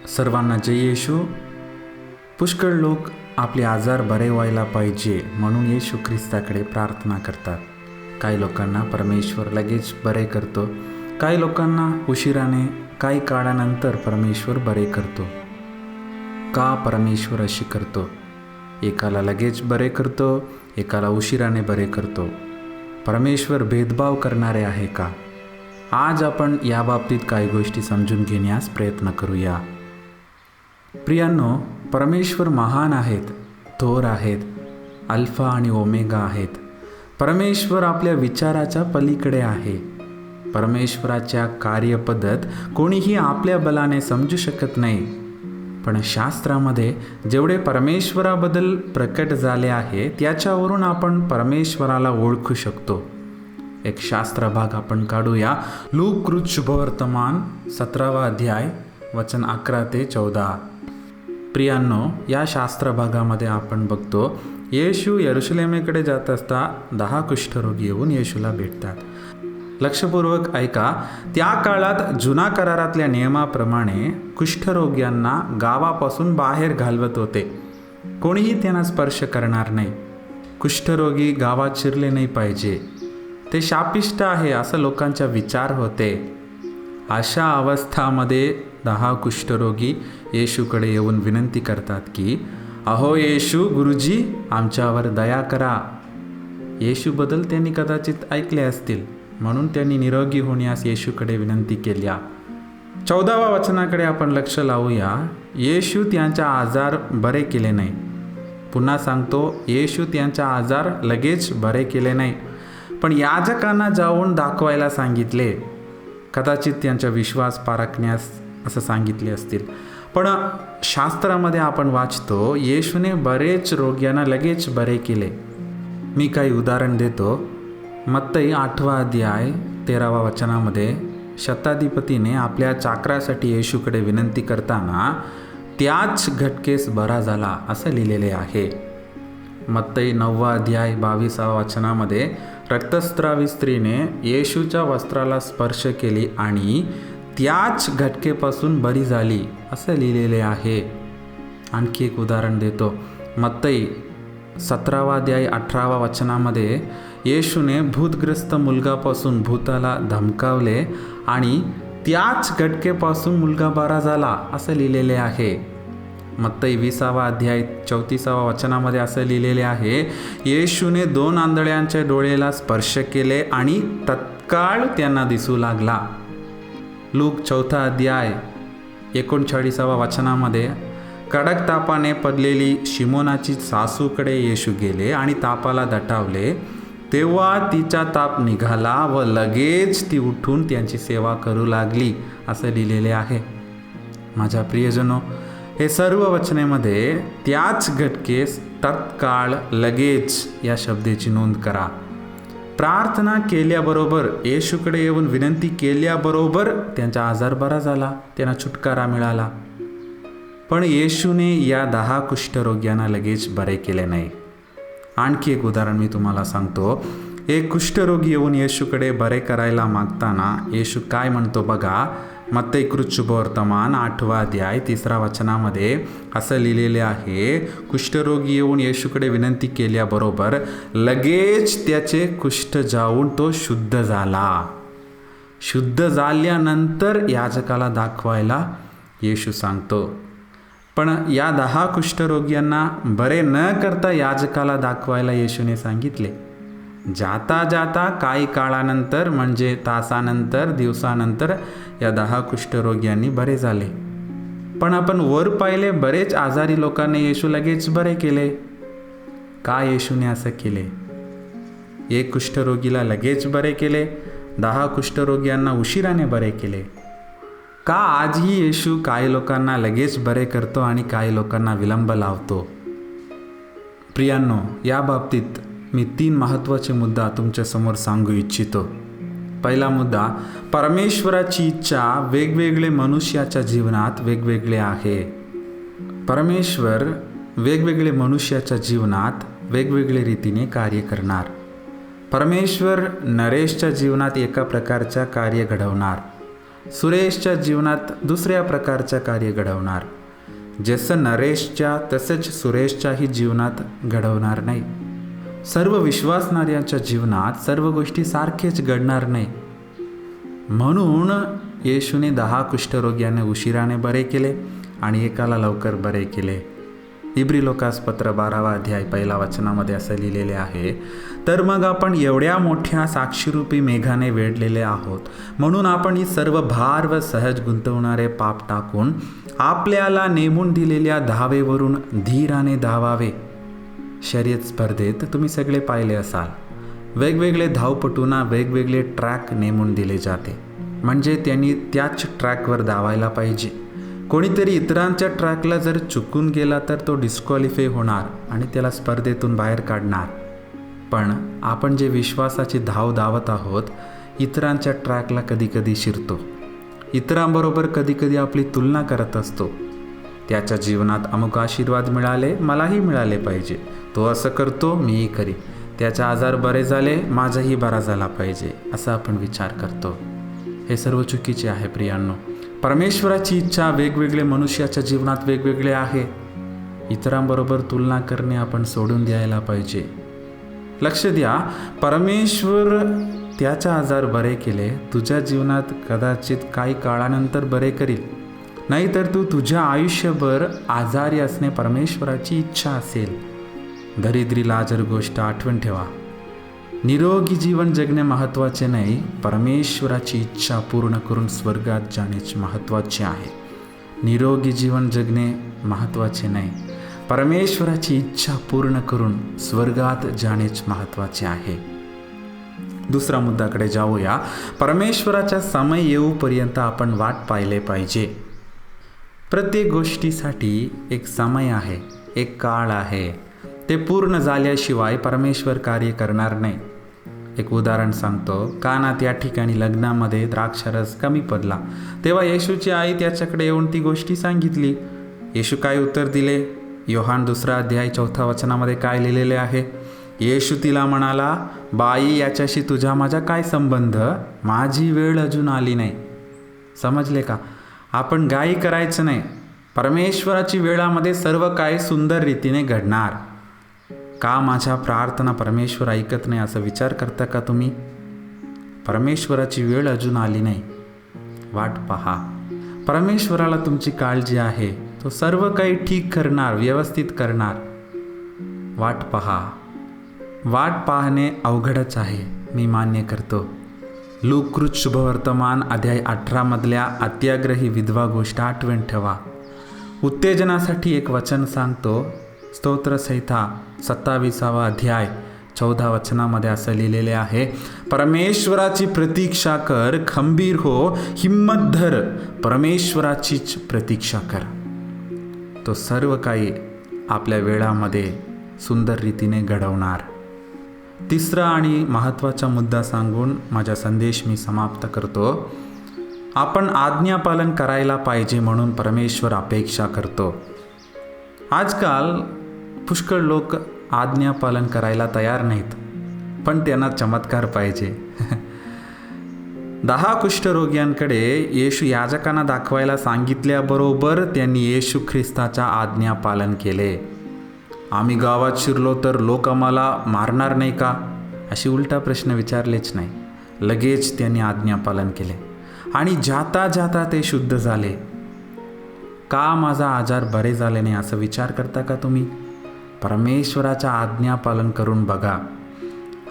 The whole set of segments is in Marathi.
सर्वांना जय येशू. पुष्कळ लोक आपले आजार बरे व्हायला पाहिजे म्हणून येशू ख्रिस्ताकडे प्रार्थना करतात. काही लोकांना परमेश्वर लगेच बरे करतो, काही लोकांना उशिराने, काही काळानंतर परमेश्वर बरे करतो. का परमेश्वर अशी करतो? एकाला लगेच बरे करतो, एकाला उशिराने बरे करतो. परमेश्वर भेदभाव करणारे आहे का? आज आपण याबाबतीत काही गोष्टी समजून घेण्यास प्रयत्न करूया. प्रियांनो, परमेश्वर महान आहेत, थोर आहेत, अल्फा आणि ओमेगा आहेत. परमेश्वर आपल्या विचाराच्या पलीकडे आहे. परमेश्वराच्या कार्यपद्धत कोणीही आपल्या बलाने समजू शकत नाही. पण शास्त्रामध्ये जेवढे परमेश्वराबद्दल प्रकट झाले आहे त्याच्यावरून आपण परमेश्वराला ओळखू शकतो. एक शास्त्र भाग आपण काढूया. लूक शुभवर्तमान 17वा अध्याय वचन 11 ते 14. प्रियांनो, या शास्त्र भागामध्ये आपण बघतो येशू यरुशलेमेकडे जात असता 10 कुष्ठरोगी येऊन येशूला भेटतात. लक्षपूर्वक ऐका. त्या काळात जुना करारातल्या नियमाप्रमाणे कुष्ठरोग्यांना गावापासून बाहेर घालवत होते. कोणीही त्यांना स्पर्श करणार नाही. कुष्ठरोगी गावात शिरले नाही पाहिजे, ते शापिष्ट आहे असं लोकांचा विचार होते. अशा अवस्थामध्ये 10 कुष्ठरोगी येशूकडे येऊन विनंती करतात की, अहो येशू गुरुजी, आमच्यावर दया करा. येशूबद्दल त्यांनी कदाचित ऐकले असतील म्हणून त्यांनी निरोगी होण्यास येशूकडे विनंती केल्या. 14व्या वचनाकडे आपण लक्ष लावूया. येशू त्यांचा आजार बरे केले नाही. पुन्हा सांगतो, येशू त्यांचा आजार लगेच बरे केले नाही, पण याजकांना जाऊन दाखवायला सांगितले. कदाचित त्यांचा विश्वास पारखण्यास असं सांगितले असतील. पण शास्त्रामध्ये आपण वाचतो येशूने बरेच रोग्यांना लगेच बरे केले. मी काही उदाहरण देतो. मत्तई 8वा अध्याय 13वा वचनामध्ये शताधिपतीने आपल्या चाकरासाठी येशूकडे विनंती करताना त्याच घटकेस बरा झाला असं लिहिलेले आहे. मत्तई 9वा अध्याय 22वा वचनामध्ये रक्तस्रावी स्त्रीने येशूच्या वस्त्राला स्पर्श केली आणि त्याच घटकेपासून बरी झाली असं लिहिलेले आहे. आणखी एक उदाहरण देतो. मत्तई 17वा अध्याय 18वा वचनामध्ये येशूने भूतग्रस्त मुलगापासून भूताला धमकावले आणि त्याच घटकेपासून मुलगा बरा झाला असं लिहिलेले आहे. मत्तई 20वा अध्याय 34वा वचनामध्ये असं लिहिलेले आहे, येशूने 2 आंधळ्यांच्या डोळ्याला स्पर्श केले आणि तत्काळ त्यांना दिसू लागला. लूक 4था अध्याय 39वा वचनामध्ये कडक तापाने पडलेली शिमोनाची सासूकडे येशू गेले आणि तापाला दटावले. तेव्हा तिचा ताप निघाला व लगेच ती उठून त्यांची सेवा करू लागली असं लिहिलेले आहे. माझ्या प्रियजनो, हे सर्व वचनेमध्ये त्याच घटकेस तत्काळ लगेच या शब्दाची नोंद करा. प्रार्थना केल्याबरोबर, येशूकडे येऊन विनंती केल्याबरोबर त्यांचा आजार बरा झाला, त्यांना छुटकारा मिळाला. पण येशूने या 10 कुष्ठरोग्यांना लगेच बरे केले नाही. आणखी एक उदाहरण मी तुम्हाला सांगतो. एक कुष्ठरोगी येऊन येशूकडे बरे करायला मागताना येशू काय म्हणतो बघा. मत्तई शुभवर्तमान 8वा अध्याय 3रा वचनामध्ये असं लिहिलेले आहे, कुष्ठरोगी येऊन येशूकडे विनंती केल्याबरोबर लगेच त्याचे कुष्ठ जाऊन तो शुद्ध झाला. शुद्ध झाल्यानंतर याजकाला दाखवायला येशू सांगतो. पण या 10 कुष्ठरोग्यांना बरे न करता याजकाला दाखवायला येशूने सांगितले. जाता जाता काही काळानंतर, म्हणजे तासानंतर, दिवसानंतर या 10 कुष्ठरोग्यांनी बरे झाले. पण आपण वर पाहिले, बरेच आजारी लोकांनी येशू लगेच बरे केले. का येशूने असं केले? एक कुष्ठरोगीला लगेच बरे केले, 10 कुष्ठरोग्यांना उशिराने बरे केले. का आजही येशू काही लोकांना लगेच बरे करतो आणि काही लोकांना विलंब लावतो? प्रियांनो, या बाबतीत मी 3 महत्त्वाचे मुद्दा तुमच्यासमोर सांगू इच्छितो. पहिला मुद्दा, परमेश्वराची इच्छा वेगवेगळे मनुष्याच्या जीवनात वेगवेगळे आहे. परमेश्वर वेगवेगळे मनुष्याच्या जीवनात वेगवेगळे रीतीने कार्य करणार. परमेश्वर नरेशच्या जीवनात एका प्रकारच्या कार्य घडवणार, सुरेशच्या जीवनात दुसऱ्या प्रकारचं कार्य घडवणार. जसं नरेशच्या तसंच सुरेशच्याही जीवनात घडवणार नाही. सर्व विश्वासणाऱ्यांच्या जीवनात सर्व गोष्टी सारखेच घडणार नाही. म्हणून येशूने 10 कुष्ठरोग्यांना उशिराने बरे केले आणि एकाला लवकर बरे केले. इब्री लोकास पत्र 12वा अध्याय 1 वचनामध्ये असं लिहिलेले आहे, तर मग आपण एवढ्या मोठ्या साक्षीरूपी मेघाने वेढलेले आहोत, म्हणून आपण ही सर्व भार व सहज गुंतवणारे पाप टाकून आपल्याला नेमून दिलेल्या धावेवरून धीराने धावावे. शर्यत स्पर्धेत तुम्ही सगळे पाहिले असाल, वेगवेगळे धावपटूंना वेगवेगळे ट्रॅक नेमून दिले जाते, म्हणजे त्यांनी त्याच ट्रॅकवर धावायला पाहिजे. कोणीतरी इतरांच्या ट्रॅकला जर चुकून गेला तर तो डिस्क्वालिफाय होणार आणि त्याला स्पर्धेतून बाहेर काढणार. पण आपण जे विश्वासाची धाव धावत आहोत, इतरांच्या ट्रॅकला कधी कधी शिरतो, इतरांबरोबर कधी कधी आपली तुलना करत असतो. त्याच्या जीवनात अमुक आशीर्वाद मिळाले, मलाही मिळाले पाहिजे, तो असं करतो मीही करी, त्याचा आजार बरे झाले माझाही बरा झाला पाहिजे, असा आपण विचार करतो. हे सर्व चुकीचे आहे प्रियांनो. परमेश्वराची इच्छा वेगवेगळे मनुष्याच्या जीवनात वेगवेगळे आहे. इतरांबरोबर तुलना करणे आपण सोडून द्यायला पाहिजे. लक्ष द्या, परमेश्वर त्याचा आजार बरे केले, तुझ्या जीवनात कदाचित काही काळानंतर बरे करील, नाहीतर तू तुझ्या आयुष्यभर आजारी असणे परमेश्वराची इच्छा असेल. दरिद्री लाजर गोष्ट आठवण ठेवा. निरोगी जीवन जगणे महत्त्वाचे नाही, परमेश्वराची इच्छा पूर्ण करून स्वर्गात जाणेच महत्त्वाचे आहे. निरोगी जीवन जगणे महत्त्वाचे नाही, परमेश्वराची इच्छा पूर्ण करून स्वर्गात जाणेच महत्त्वाचे आहे. दुसरा मुद्द्याकडे जाऊया. परमेश्वराचा समय येऊपर्यंत आपण वाट पाहिले पाहिजे. प्रत्येक गोष्टीसाठी एक समय आहे, एक काळ आहे. ते पूर्ण झाल्याशिवाय परमेश्वर कार्य करणार नाही. एक उदाहरण सांगतो. कानात या ठिकाणी लग्नामध्ये द्राक्षरस कमी पडला, तेव्हा येशूची आई त्याच्याकडे येऊन ती गोष्टी सांगितली. येशू काय उत्तर दिले? योहान 2 अध्याय 4 वचनामध्ये काय लिहिलेले आहे? येशू तिला म्हणाला, बाई, याच्याशी तुझा माझा काय संबंध? माझी वेळ अजून आली नाही. समजले का? आपण घाई करायचं नाही. परमेश्वराची वेळामध्ये सर्व काही सुंदर रीतीने घडणार. का माझ्या प्रार्थना परमेश्वर ऐकत नाही असं विचार करता का तुम्ही? परमेश्वराची वेळ अजून आली नाही, वाट पहा. परमेश्वराला तुमची काळजी आहे, तो सर्व काही ठीक करणार, व्यवस्थित करणार. वाट पहा. वाट पाहणे अवघडच आहे, मी मान्य करतो. लूककृत शुभवर्तमान अध्याय 18 मधल्या अत्याग्रही विधवा गोष्ट आठवण ठेवा. उत्तेजनासाठी एक वचन सांगतो. स्तोत्रसंहिता 27वा अध्याय 14 वचनामध्ये असं लिहिलेले आहे, परमेश्वराची प्रतीक्षा कर, खंबीर हो, हिम्मत धर, परमेश्वराचीच प्रतीक्षा कर. तो सर्व काही आपल्या वेळामध्ये सुंदर रीतीने घडवणार. तिसरा आणि महत्त्वाचा मुद्दा सांगून माझा संदेश मी समाप्त करतो. आपण आज्ञापालन करायला पाहिजे म्हणून परमेश्वर अपेक्षा करतो. आजकाल पुष्कळ लोक आज्ञापालन करायला तयार नाहीत, पण त्यांना चमत्कार पाहिजे. 10 कुष्ठरोग्यांकडे येशू याजकांना दाखवायला सांगितल्याबरोबर त्यांनी येशू ख्रिस्ताच्या आज्ञापालन केले. आम्ही गावात शिरलो तर लोक आम्हाला मारणार नाही का, अशी उलटा प्रश्न विचारलेच नाही. लगेच त्यांनी आज्ञापालन केले आणि जाता जाता ते शुद्ध झाले. का माझा आजार बरे झाले नाही असं विचार करता का तुम्ही? परमेश्वराचा आज्ञापालन करून बघा.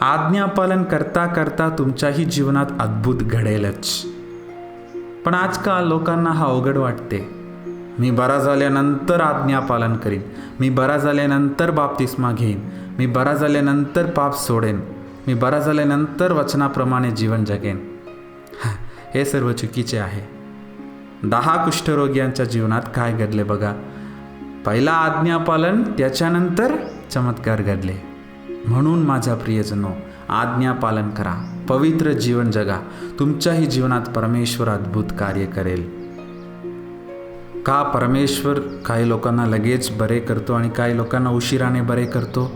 आज्ञापालन करता करता तुमच्याही जीवनात अद्भुत घडेलच. पण आजकाल लोकांना हा अवघड वाटते. मी बरा झाल्यानंतर आज्ञापालन करीन, मी बरा झाल्यानंतर बाप्तिस्मा घेईन, मी बरा झाल्यानंतर पाप सोडेन, मी बरा झाल्यानंतर वचनाप्रमाणे जीवन जगेन. हे सर्व चुकीचे आहे. 10 कुष्ठरोग्यांच्या जीवनात काय घडले बघा. पहिला आज्ञापालन, त्याच्यानंतर चमत्कार घडले. म्हणून माझ्या प्रियजनो, आज्ञापालन करा, पवित्र जीवन जगा. तुमच्याही जीवनात परमेश्वर अद्भुत कार्य करेल. का परमेश्वर काही लोकांना लगेच बरे करतो आणि काही लोकांना उशिराने बरे करतो?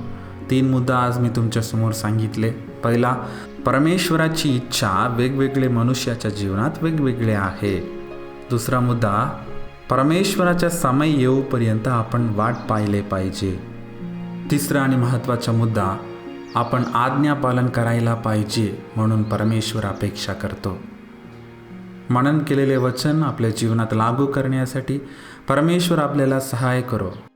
3 मुद्दा आज मी तुमच्यासमोर सांगितले. पहिला, परमेश्वराची इच्छा वेगवेगळे मनुष्याच्या जीवनात वेगवेगळे आहे. दुसरा मुद्दा, परमेश्वराचा समय येऊपर्यंत आपण वाट पाहिले पाहिजे. तिसरा आणि महत्त्वाचा मुद्दा, आपण आज्ञापालन करायला पाहिजे म्हणून परमेश्वर अपेक्षा करतो. मनन केलेले वचन आपल्या जीवनात लागू करण्यासाठी परमेश्वर आपल्याला सहाय्य करो.